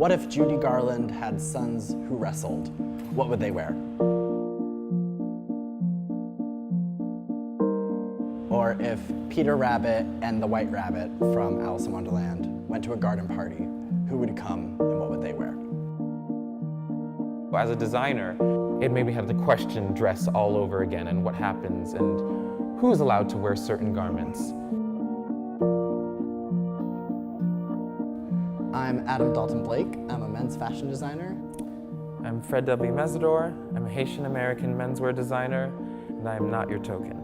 What if Judy Garland had sons who wrestled? What would they wear? Or if Peter Rabbit and the White Rabbit from Alice in Wonderland went to a garden party, who would come and what would they wear? As a designer, it made me have to question dress all over again and what happens and who's allowed to wear certain garments. I'm Adam Dalton Blake. I'm a men's fashion designer. I'm Fred W. Mesidor. I'm a Haitian-American menswear designer, and I'm not your token.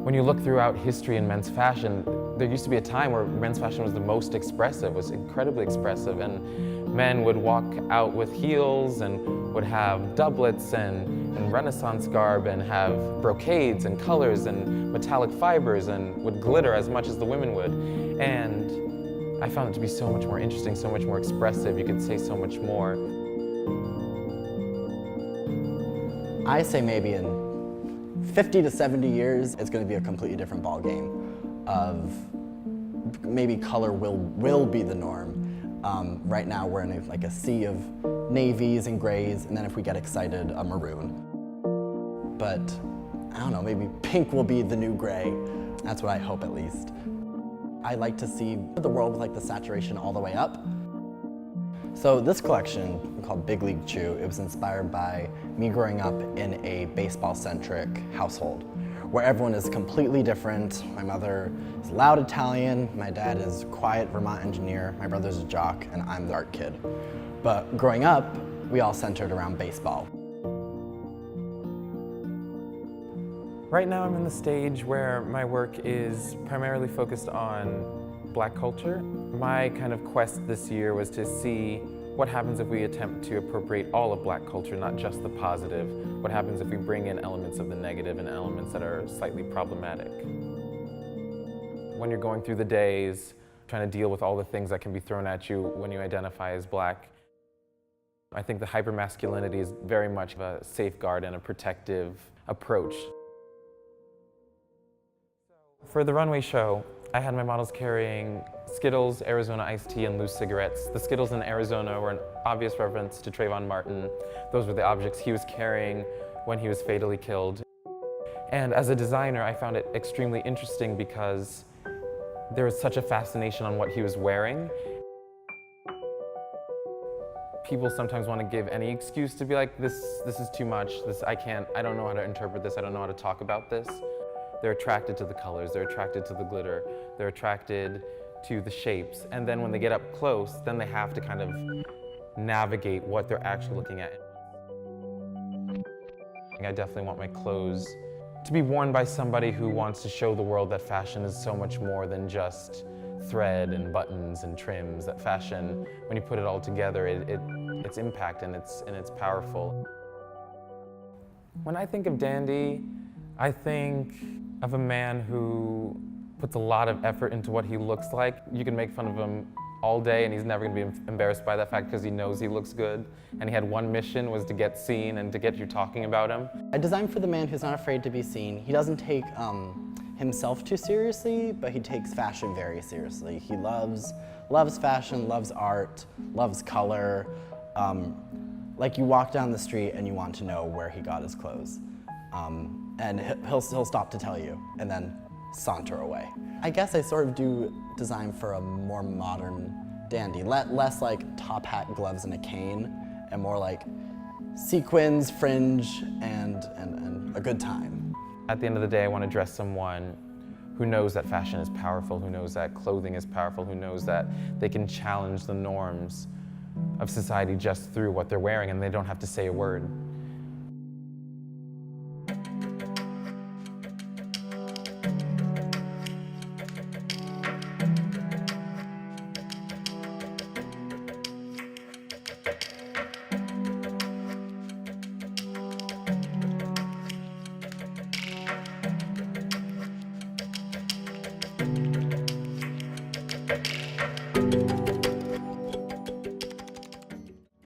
When you look throughout history in men's fashion, there used to be a time where men's fashion was the most expressive, was incredibly expressive, and men would walk out with heels and would have doublets and Renaissance garb and have brocades and colors and metallic fibers and would glitter as much as the women would. And I found it to be so much more interesting, so much more expressive. You could say so much more. I say maybe in 50 to 70 years, it's going to be a completely different ball game of maybe color will be the norm. Right now we're in like a sea of navies and grays, and then if we get excited, a maroon. But I don't know, maybe pink will be the new gray. That's what I hope at least. I like to see the world with like the saturation all the way up. So this collection, called Big League Chew, it was inspired by me growing up in a baseball-centric household, where everyone is completely different. My mother is loud Italian, my dad is quiet Vermont engineer, my brother's a jock, and I'm the art kid. But growing up, we all centered around baseball. Right now I'm in the stage where my work is primarily focused on Black culture. My kind of quest this year was to see what happens if we attempt to appropriate all of Black culture, not just the positive. What happens if we bring in elements of the negative and elements that are slightly problematic. When you're going through the days, trying to deal with all the things that can be thrown at you when you identify as Black, I think the hypermasculinity is very much of a safeguard and a protective approach. For the runway show, I had my models carrying Skittles, Arizona iced tea, and loose cigarettes. The Skittles in Arizona were an obvious reference to Trayvon Martin. Those were the objects he was carrying when he was fatally killed. And as a designer, I found it extremely interesting because there was such a fascination on what he was wearing. People sometimes want to give any excuse to be like, this is too much, I don't know how to interpret this, I don't know how to talk about this. They're attracted to the colors, they're attracted to the glitter, they're attracted to the shapes, and then when they get up close, then they have to kind of navigate what they're actually looking at. I definitely want my clothes to be worn by somebody who wants to show the world that fashion is so much more than just thread and buttons and trims. That fashion, when you put it all together, it's impact and it's powerful. When I think of dandy, I think of a man who puts a lot of effort into what he looks like. You can make fun of him all day and he's never going to be embarrassed by that fact because he knows he looks good. And he had one mission, was to get seen and to get you talking about him. I designed for the man who's not afraid to be seen. He doesn't take himself too seriously, but he takes fashion very seriously. He loves fashion, loves art, loves color. Like you walk down the street and you want to know where he got his clothes. And he'll stop to tell you and then saunter away. I guess I sort of do design for a more modern dandy, less like top hat, gloves, and a cane, and more like sequins, fringe, and a good time. At the end of the day, I want to dress someone who knows that fashion is powerful, who knows that clothing is powerful, who knows that they can challenge the norms of society just through what they're wearing and they don't have to say a word.